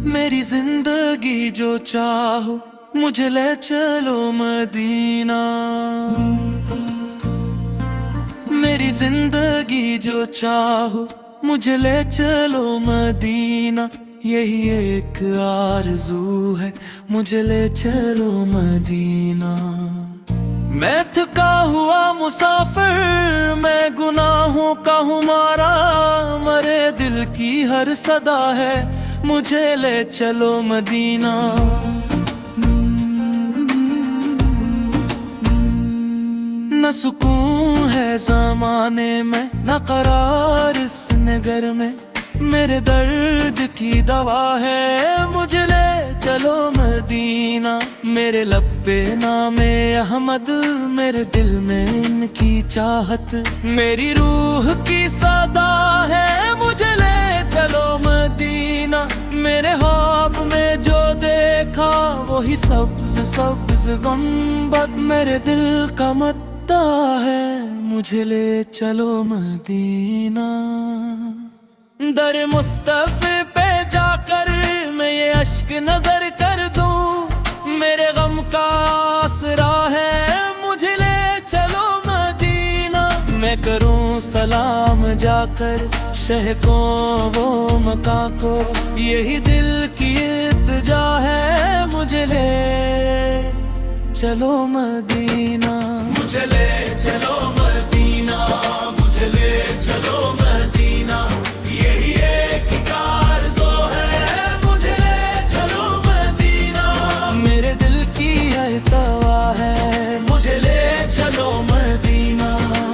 मेरी जिंदगी जो चाहो मुझे ले चलो मदीना। मेरी जिंदगी जो चाहो मुझे ले चलो मदीना। यही एक आरज़ू है मुझे ले चलो मदीना। मैं थका हुआ मुसाफिर, मैं गुनाहों का हूँ मारा, मरे दिल की हर सदा है मुझे ले चलो मदीना। न सुकून है ज़माने में, न करार इस नगर में, मेरे दर्द की दवा है मुझे ले चलो मदीना। मेरे लब पे नामे अहमद, मेरे दिल में इनकी चाहत, मेरी रूह की सदा है मुझे ले चलो मदीना। मेरे ख्वाब में जो देखा वही सब्ज सब्ज गुंबद, मेरे दिल का मद्दा है मुझे ले चलो मदीना। दर मुस्तफ़े पे जाकर मैं ये अश्क नजर कर दूं, मेरे गम का आसरा है मुझे ले चलो मदीना। मैं करूं सलाम जाकर शह को वो मका को, यही दिल की इल्तिजा है मुझे ले चलो मदीना। मुझे ले चलो मदीना, मुझे ले चलो मदीना। यही एक आरज़ू है मुझे ले चलो मदीना। मेरे दिल की है तवा है मुझे ले चलो मदीना।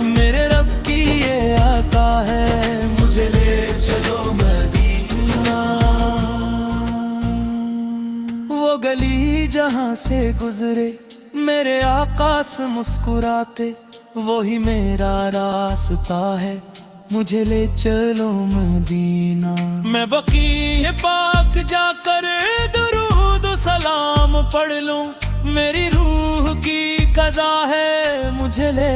मेरे रब की ये आता है मुझे ले चलो मदीना। वो गली जहाँ से गुजरे मेरे आकाश मुस्कुराते, वही मेरा रास्ता है मुझे ले चलो मदीना। मैं बकीए पाक जाकर दुरूद सलाम पढ़ लूं, मेरी रूह की कज़ा है मुझे ले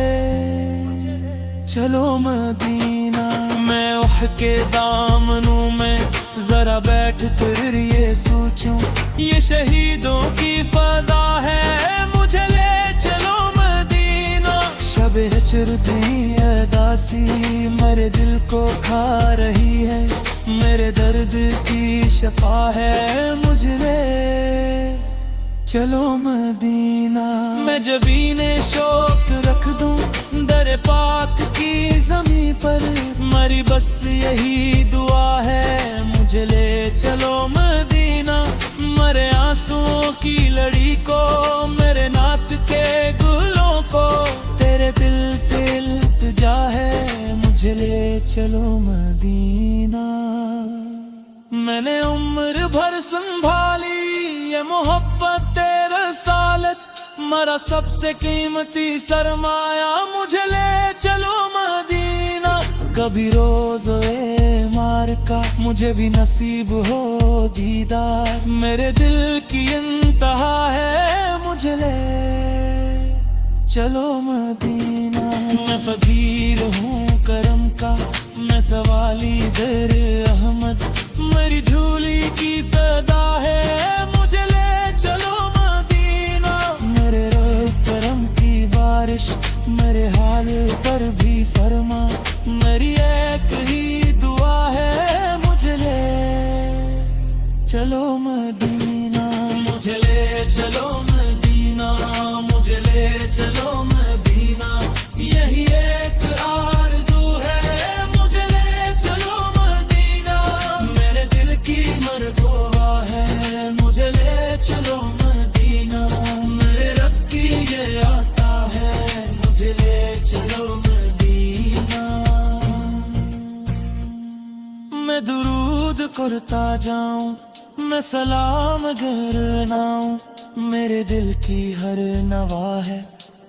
चलो मदीना। मैं उह के दामनों में जरा बैठ कर ये सोचूं, ये शहीदों की फजा है मुझे ले चलो मदीना। शब हिज्र दी अदासी मेरे दिल को खा रही है, मेरे दर्द की शफा है मुझे ले चलो मदीना। मैं जबीने शौक रख दूं दर पाक की ज़मीं पर, मरी बस यही दुआ है मुझे ले चलो मदीना। मरे आंसुओं की लड़ी को, मेरे नात के गुलों को, तेरे दिल पे इल्तिजा है मुझे ले चलो मदीना। मैंने उम्र भर संभाली ये मोहब्बत तेरे सालत, मरा सबसे कीमती सरमाया मुझे ले चलो मदीना। कभी रोज़ ए मार का मुझे भी नसीब हो दीदार, मेरे दिल की इंतहा है मुझे ले चलो मदीना। मैं फकीर हूँ करम का, मैं सवाली दर अहमद, मेरी झूली की सदा है मुझे ले चलो मदीना। मेरे रब करम की बारिश मेरे हाल पर भी फरमा, मेरी एक ही दुआ है मुझे ले चलो मदीना। मुझे ले चलो मदीना, मुझे ले चलो मदीना। यही एक आरज़ू है मुझे ले चलो मदीना। मेरे दिल की मरतबा है मुझे ले चलो मदीना। मेरे रब की ये आता है मुझे ले चलो मदीना। मैं दुरूद करता जाऊं, मैं सलाम गरनाऊं, मेरे दिल की हर नवा है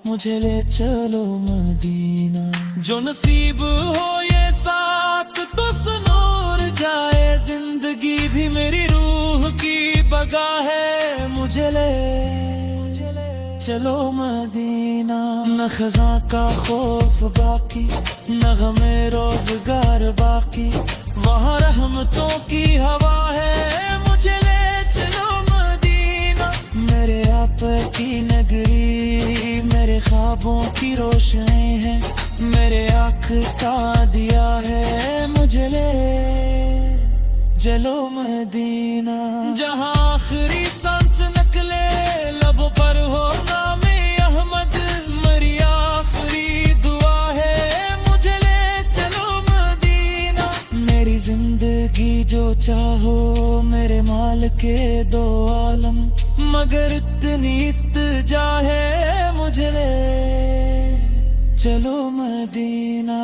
मुझे ले चलो मदीना। जो नसीब हो ये साथ तो सुनूर जाए जिंदगी भी, मेरी रूह की बगा है मुझे ले चलो मदीना। न खजा का खौफ बाकी, न गमे रोजगार बाकी, वहाँ रहमतों की हवा है मुझे ले का दिया है, मुझे ले चलो मदीना। जहाँ आखिरी सांस निकले लबों पर हो नामे अहमद, मेरी आखिरी दुआ है, मुझे ले चलो मदीना। मेरी जिंदगी जो चाहो मेरे माल के दो आलम, मगर इतनी इत्जा है, मुझे ले चलो मदीना।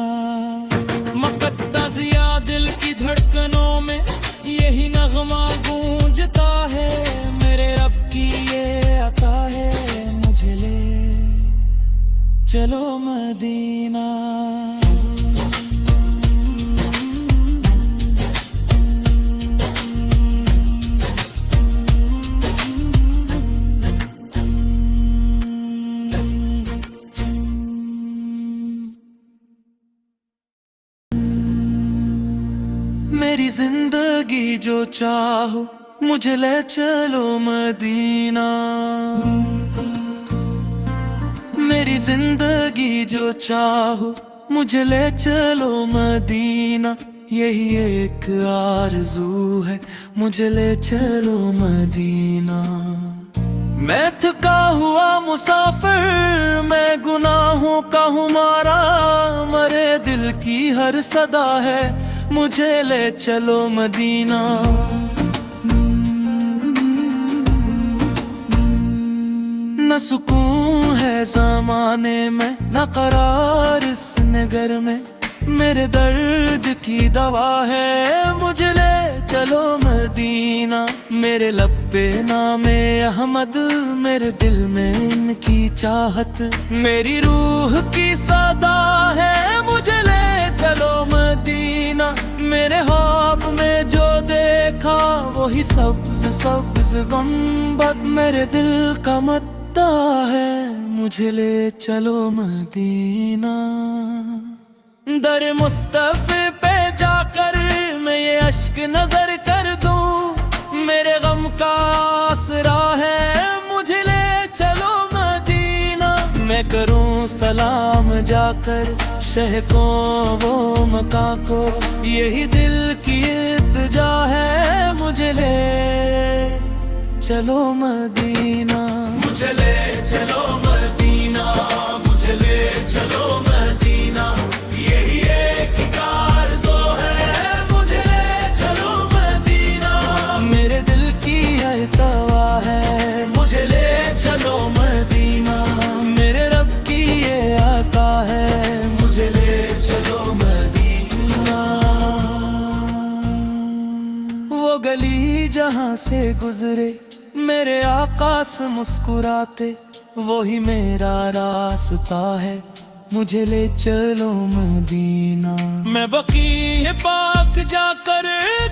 मकद्दा जिया दिल की धड़कनों में यही नगमा गूंजता है, मेरे रब की ये अता है, मुझे ले चलो मदीना। मेरी जिंदगी जो चाहो मुझे ले चलो मदीना। मेरी जिंदगी जो चाहो मुझे ले चलो मदीना। यही एक आरज़ू है, मुझे ले चलो मदीना। मैं थका हुआ मुसाफिर, मैं गुनाहों का हूँ मारा, मरे दिल की हर सदा है, मुझे ले चलो मदीना। न सुकून है ज़माने में, न करार इस नगर में, मेरे दर्द की दवा है, मुझे ले चलो मदीना। मेरे लब पे नामे अहमद, मेरे दिल में इनकी चाहत, मेरी रूह की सदा है, मुझे ले चलो मदीना। मेरे ख्वाब में जो देखा वही सब्ज सब्ज गुंबद, मेरे दिल का मद्दा है, मुझे ले चलो मदीना। दर मुस्तफ़े पे जाकर मैं ये अश्क नजर कर दूं, मेरे गम का आसरा है, मुझे ले चलो मदीना। मैं करूं सलाम जाकर शह को वो मका को, यही दिल की इल्तिजा है, मुझे ले चलो मदीना। मुझे ले चलो मदीना, मुझे ले चलो मदीना। यही एक आरज़ू है, मुझे ले चलो मदीना। मेरे दिल की यह तवा है, मुझे ले चलो मदीना। मेरे रब की ये आता है, मुझे ले चलो मदीना। वो गली जहाँ से गुजरे मेरे आकाश मुस्कुराते, वही मेरा रास्ता है, मुझे ले चलो मदीना। मैं बकीए पाक जाकर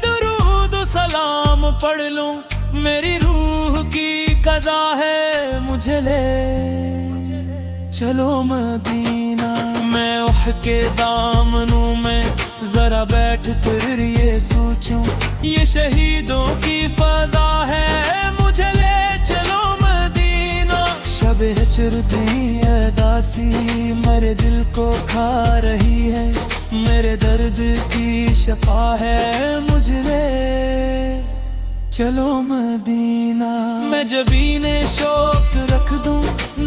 दुरूद सलाम पढ़ लूं, मेरी रूह की कज़ा है, मुझे ले चलो मदीना। मैं उह के दामनों में जरा बैठ कर ये सोचूं, ये शहीदों की फजा है, मुझे ले चलो मदीना। शब हिज्र दी अदासी मेरे दिल को खा रही है, मेरे दर्द की शफा है, मुझे ले चलो मदीना। मैं जबीने शौक रख दूं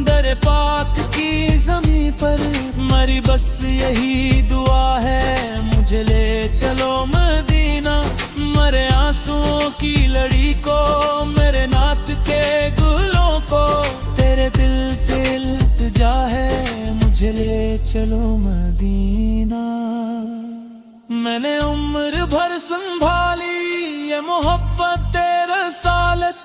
दर पाक की ज़मीं पर, मरी बस यही दुआ है, मुझे ले चलो मदीना। मरे आंसुओं की लड़ी को, मेरे नात के गुलों को, तेरे दिल पे इल्तिजा है, मुझे ले चलो मदीना। मैंने उम्र भर संभाली ये मोहब्बत तेरे सालत,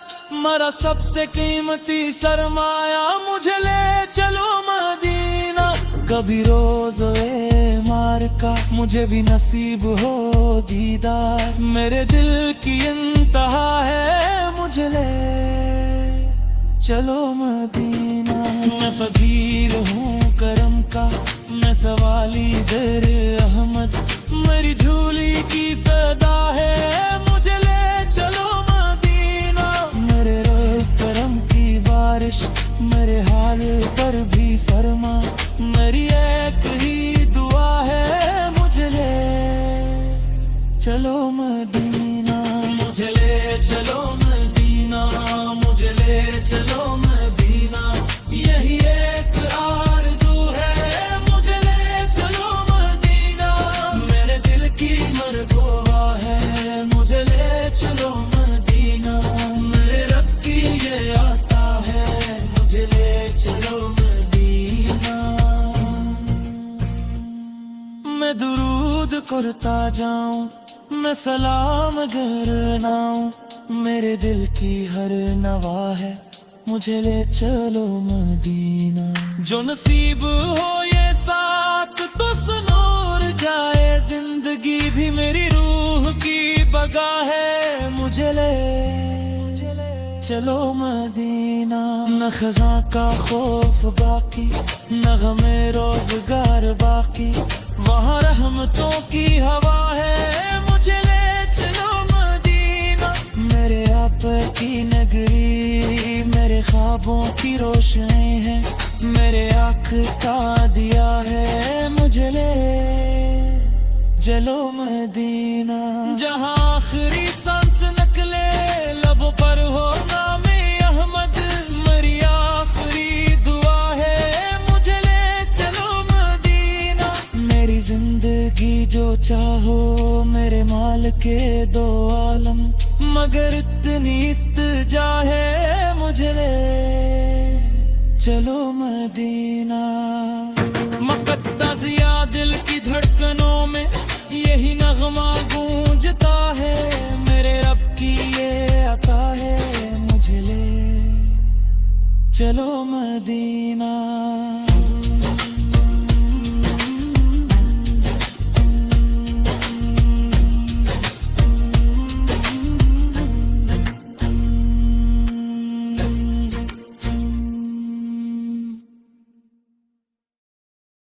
मरा सबसे कीमती सरमाया, मुझे ले चलो मदीना। कभी रोज़े मार का मुझे भी नसीब हो दीदार, मेरे दिल की इंतहा है, मुझे ले चलो मदीना। मैं फकीर हूँ करम का, मैं सवाली दर अहमद, मेरी झूली की सदा है, मुझे ले चलो मदीना। मेरे रब करम की बारिश मेरे हाल पर भी फरमा, मेरी एक ही दुआ है, पढ़ता जाऊं, मैं सलाम घर नाऊं। मेरे दिल की हर नवा है, मुझे ले चलो मदीना। जो नसीब हो ये साथ तो सुनूर जाए, जिंदगी भी मेरी रूह की बगा है, मुझे ले चलो मदीना। न खजा का खौफ बाकी, न गमे रोजगार बाकी, वहाँ रहमतों की हवा है, मुझे ले चलो मदीना। मेरे आप की नगरी, मेरे ख्वाबों की रोशनी है, मेरे आँख का दिया है, मुझे ले चलो मदीना। जहाँ आखिरी सांस निकले लबों पर हो नामे अहमद, मेरी आखिरी दुआ है, मुझे ले चलो मदीना। मेरी जिंदगी जो चाहो मेरे माल के दो आलम, मगर इतनी इत्जा है, मुझे ले चलो मदीना। मकद्दा जिया दिल की धड़कनों में यही नगमा गूंजता है, मेरे रब की ये अता है, मुझे ले चलो मदीना।